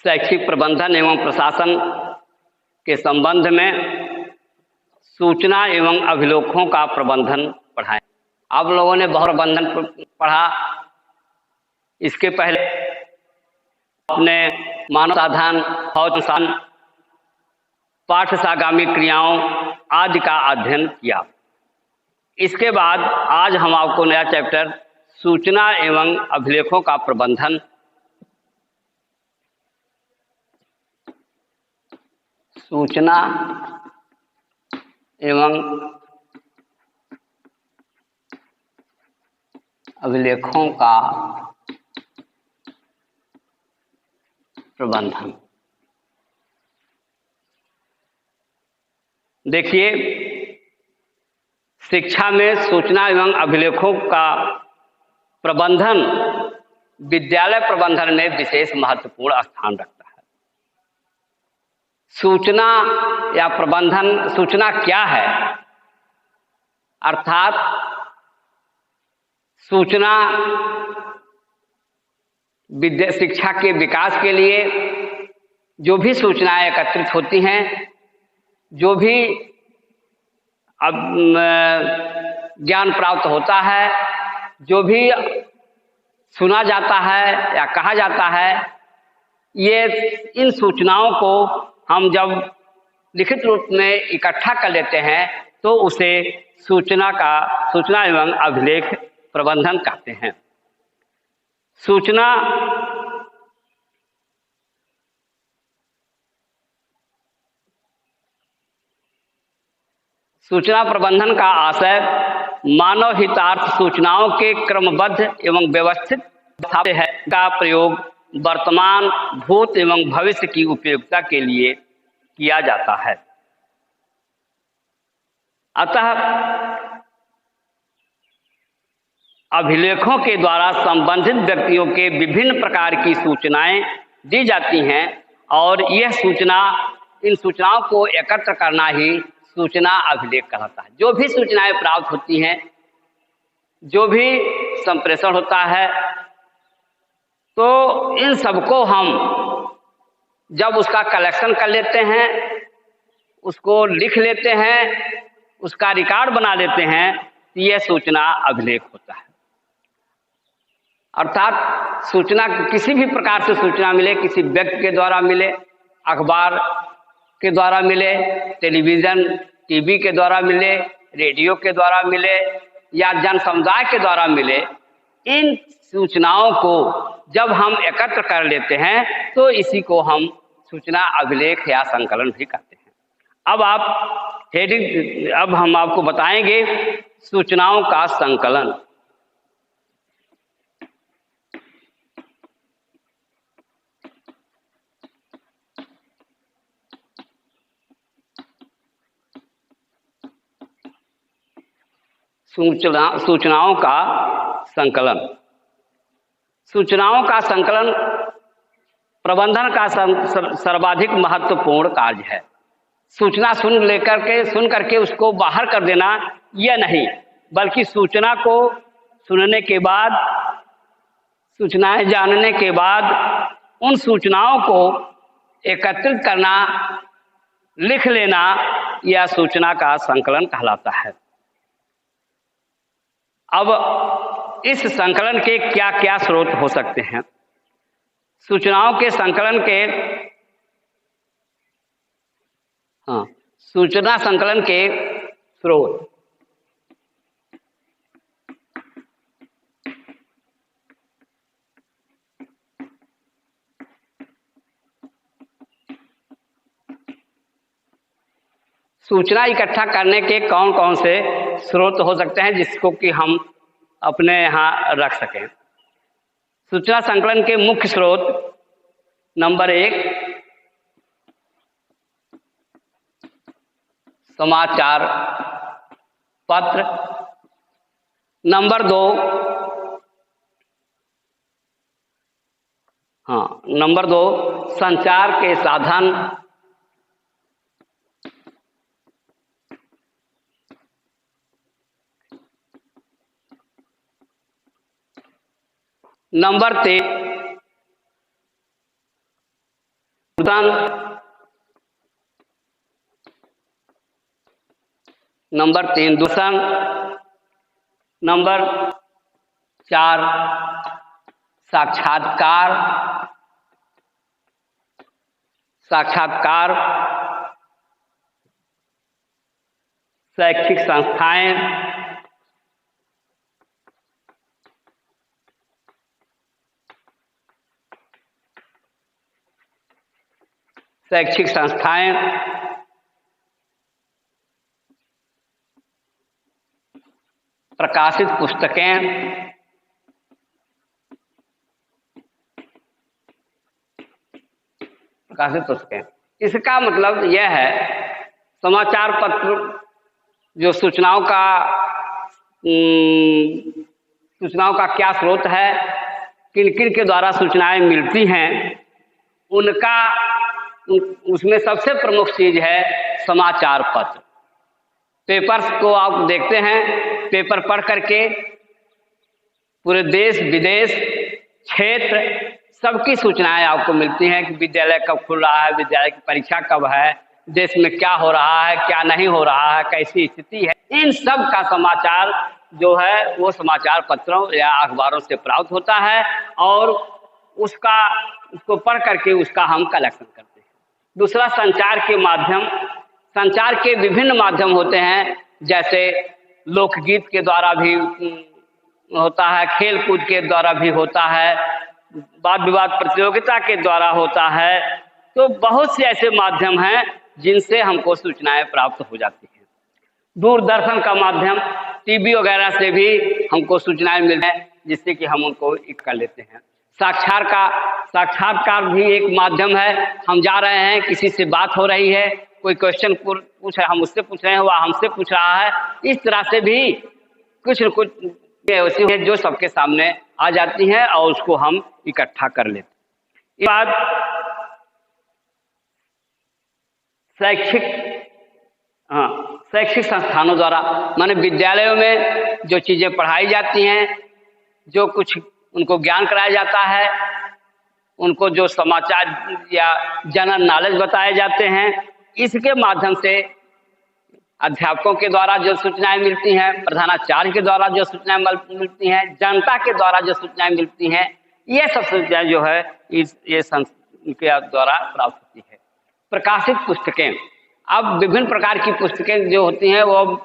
शैक्षिक प्रबंधन एवं प्रशासन के संबंध में सूचना एवं अभिलेखों का प्रबंधन पढ़ा है। आप लोगों ने बहुत प्रबंधन पढ़ा। इसके पहले आपने मानव साधन, फौज संस्थान, पाठ्यसागामी क्रियाओं आदि का अध्ययन किया। इसके बाद आज हम आपको नया चैप्टर सूचना एवं अभिलेखों का प्रबंधन सूचना एवं अभिलेखों का प्रबंधन। देखिए, शिक्षा में सूचना एवं अभिलेखों का प्रबंधन विद्यालय प्रबंधन में विशेष महत्वपूर्ण स्थान रखता है। सूचना या प्रबंधन, सूचना क्या है? अर्थात सूचना शिक्षा के विकास के लिए जो भी सूचनाएं एकत्रित होती हैं, जो भी ज्ञान प्राप्त होता है, जो भी सुना जाता है या कहा जाता है, ये इन सूचनाओं को हम जब लिखित रूप में इकट्ठा कर लेते हैं तो उसे सूचना एवं अभिलेख प्रबंधन कहते हैं। सूचना प्रबंधन का आशय मानव हितार्थ सूचनाओं के क्रमबद्ध एवं व्यवस्थित है का प्रयोग वर्तमान, भूत एवं भविष्य की उपयोगिता के लिए किया जाता है। अतः अभिलेखों के द्वारा संबंधित व्यक्तियों के विभिन्न प्रकार की सूचनाएं दी जाती हैं और इन सूचनाओं को एकत्र करना ही सूचना अभिलेख कहलाता है। जो भी सूचनाएं प्राप्त होती हैं, जो भी संप्रेषण होता है, तो इन सबको हम जब उसका कलेक्शन कर लेते हैं, उसको लिख लेते हैं, उसका रिकॉर्ड बना लेते हैं, तो यह सूचना अभिलेख होता है। अर्थात सूचना किसी भी प्रकार से सूचना मिले, किसी व्यक्ति के द्वारा मिले, अखबार के द्वारा मिले, टेलीविज़न टीवी के द्वारा मिले, रेडियो के द्वारा मिले या जन समुदाय के द्वारा मिले, इन सूचनाओं को जब हम एकत्र कर लेते हैं तो इसी को हम सूचना अभिलेख या संकलन भी कहते हैं। अब हम आपको बताएंगे सूचनाओं का संकलन। सूचनाओं का संकलन। सूचनाओं का संकलन प्रबंधन का सर्वाधिक महत्वपूर्ण कार्य है। सूचना सुन करके उसको बाहर कर देना यह नहीं, बल्कि सूचना को सुनने के बाद, सूचनाएं जानने के बाद उन सूचनाओं को एकत्रित करना, लिख लेना, यह सूचना का संकलन कहलाता है। अब इस संकलन के क्या क्या स्रोत हो सकते हैं? सूचनाओं के संकलन के सूचना संकलन के स्रोत। सूचना इकट्ठा करने के कौन कौन से स्रोत हो सकते हैं जिसको कि हम अपने यहाँ रख सकें? सूचना संकलन के मुख्य स्रोत नंबर 1 समाचार पत्र, नंबर 2 संचार के साधन, नंबर 3 नंबर 3 दूषण, नंबर 4 साक्षात्कार, साक्षात्कार, शैक्षिक संस्थाएं, शैक्षिक संस्थाएं, प्रकाशित पुस्तकें, प्रकाशित पुस्तकें। इसका मतलब यह है समाचार पत्र जो सूचनाओं का क्या स्रोत है, किन किन के द्वारा सूचनाएं मिलती हैं, उनका उसमें सबसे प्रमुख चीज है समाचार पत्र। पेपर्स को आप देखते हैं, पेपर पढ़ करके पूरे देश विदेश क्षेत्र सबकी सूचनाएं आपको मिलती हैं कि विद्यालय कब खुल रहा है, विद्यालय की परीक्षा कब है, देश में क्या हो रहा है, क्या नहीं हो रहा है, कैसी स्थिति है। इन सब का समाचार जो है वो समाचार पत्रों या अखबारों से प्राप्त होता है और उसको पढ़ करके उसका हम कलेक्शन करते हैं। दूसरा संचार के माध्यम, संचार के विभिन्न माध्यम होते हैं, जैसे लोकगीत के द्वारा भी होता है, खेल कूद के द्वारा भी होता है, वाद विवाद प्रतियोगिता के द्वारा होता है। तो बहुत से ऐसे माध्यम हैं जिनसे हमको सूचनाएं प्राप्त हो जाती हैं। दूरदर्शन का माध्यम, टीवी वगैरह से भी हमको सूचनाएं मिलती हैं जिससे कि हम उनको इकट्ठा कर लेते हैं। साक्षात्कार भी एक माध्यम है। हम जा रहे हैं, किसी से बात हो रही है, कोई क्वेश्चन पूछ रहा है, हम उससे पूछ रहे हैं, वह हमसे पूछ रहा है। इस तरह से भी कुछ न कुछ ऐसी है जो सबके सामने आ जाती हैं और उसको हम इकट्ठा कर लेते हैं। इसके बाद शैक्षिक संस्थानों द्वारा, माने विद्यालयों में जो चीजें पढ़ाई जाती हैं, जो कुछ उनको ज्ञान कराया जाता है, उनको जो समाचार या जनरल नॉलेज बताए जाते हैं, इसके माध्यम से अध्यापकों के द्वारा जो सूचनाएं मिलती हैं, प्रधानाचार्य के द्वारा जो सूचनाएं मिलती हैं, जनता के द्वारा जो सूचनाएं मिलती हैं, ये सब सूचनाएं जो है ये के द्वारा प्राप्त होती है। प्रकाशित पुस्तकें, अब विभिन्न प्रकार की पुस्तकें जो होती हैं वो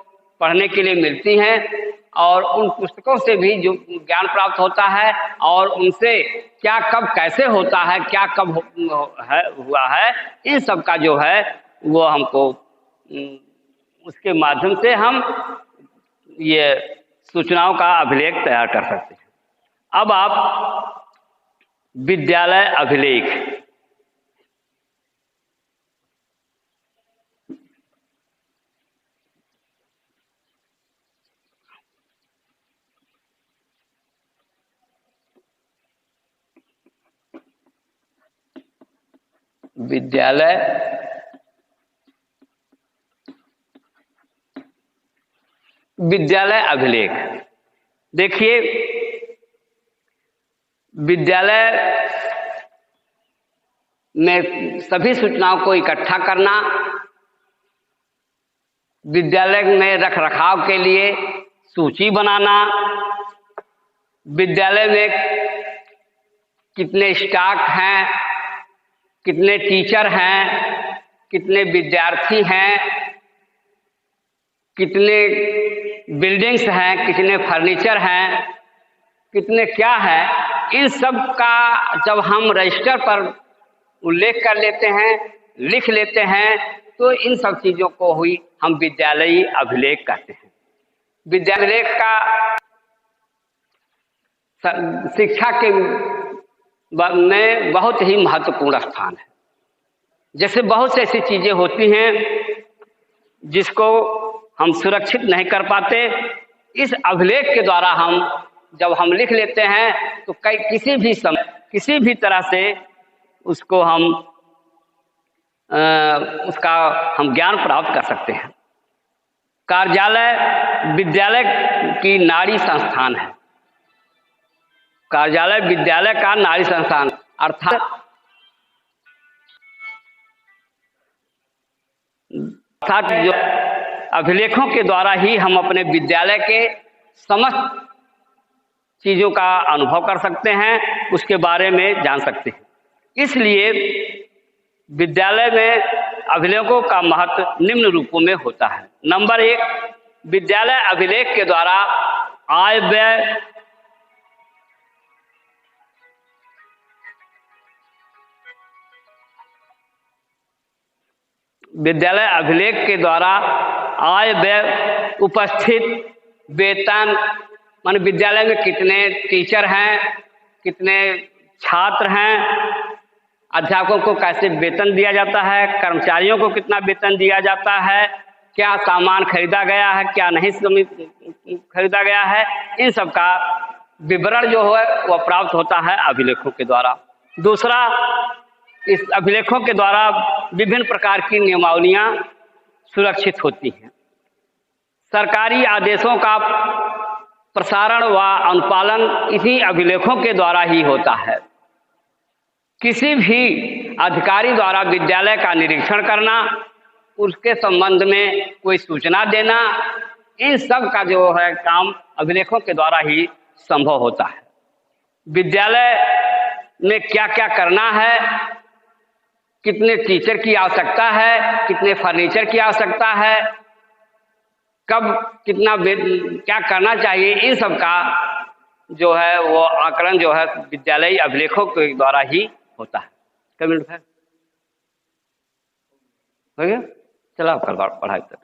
पढ़ने के लिए मिलती हैं और उन पुस्तकों से भी जो ज्ञान प्राप्त होता है और उनसे क्या कब कैसे होता है, क्या कब हुआ है, इन सब का जो है वो हमको उसके माध्यम से हम ये सूचनाओं का अभिलेख तैयार कर सकते हैं। अब आप विद्यालय अभिलेख, विद्यालय अभिलेख। देखिए, विद्यालय में सभी सूचनाओं को इकट्ठा करना, विद्यालय में रख रखाव के लिए सूची बनाना, विद्यालय में कितने स्टाफ हैं, कितने टीचर हैं, कितने विद्यार्थी हैं, कितने बिल्डिंग्स हैं, कितने फर्नीचर हैं, कितने क्या है, इन सब का जब हम रजिस्टर पर उल्लेख कर लेते हैं, लिख लेते हैं, तो इन सब चीज़ों को हुई हम विद्यालयी अभिलेख कहते हैं। विद्यालय का शिक्षा के में बहुत ही महत्वपूर्ण स्थान है। जैसे बहुत से ऐसी चीज़ें होती हैं जिसको हम सुरक्षित नहीं कर पाते, इस अभिलेख के द्वारा हम जब हम लिख लेते हैं तो किसी भी समय किसी भी तरह से उसको उसका हम ज्ञान प्राप्त कर सकते हैं। कार्यालय विद्यालय की नाड़ी संस्थान है। कार्यालय विद्यालय का नाड़ी संस्थान, अर्थात अर्थात जो अभिलेखों के द्वारा ही हम अपने विद्यालय के समस्त चीज़ों का अनुभव कर सकते हैं, उसके बारे में जान सकते हैं। इसलिए विद्यालय में अभिलेखों का महत्व निम्न रूपों में होता है। नंबर 1, विद्यालय अभिलेख के द्वारा आय व्यय, विद्यालय अभिलेख के द्वारा आय व्यय, उपस्थित, वेतन, मान विद्यालय में कितने टीचर हैं, कितने छात्र हैं, अध्यापकों को कैसे वेतन दिया जाता है, कर्मचारियों को कितना वेतन दिया जाता है, क्या सामान खरीदा गया है, क्या नहीं खरीदा गया है, इन सब का विवरण जो है वह प्राप्त होता है अभिलेखों के द्वारा। दूसरा, इस अभिलेखों के द्वारा विभिन्न प्रकार की नियमावलियाँ सुरक्षित होती हैं। सरकारी आदेशों का प्रसारण व अनुपालन इन्हीं अभिलेखों के द्वारा ही होता है। किसी भी अधिकारी द्वारा विद्यालय का निरीक्षण करना, उसके संबंध में कोई सूचना देना, इन सब का जो है काम अभिलेखों के द्वारा ही संभव होता है। विद्यालय में क्या क्या करना है, कितने टीचर की आवश्यकता है, कितने फर्नीचर की आवश्यकता है, कब कितना क्या करना चाहिए, इन सब का जो है वो आकलन जो है विद्यालयी अभिलेखों के द्वारा ही होता है। कब मिनट है हो गया? चलो आप पढ़ाई तक।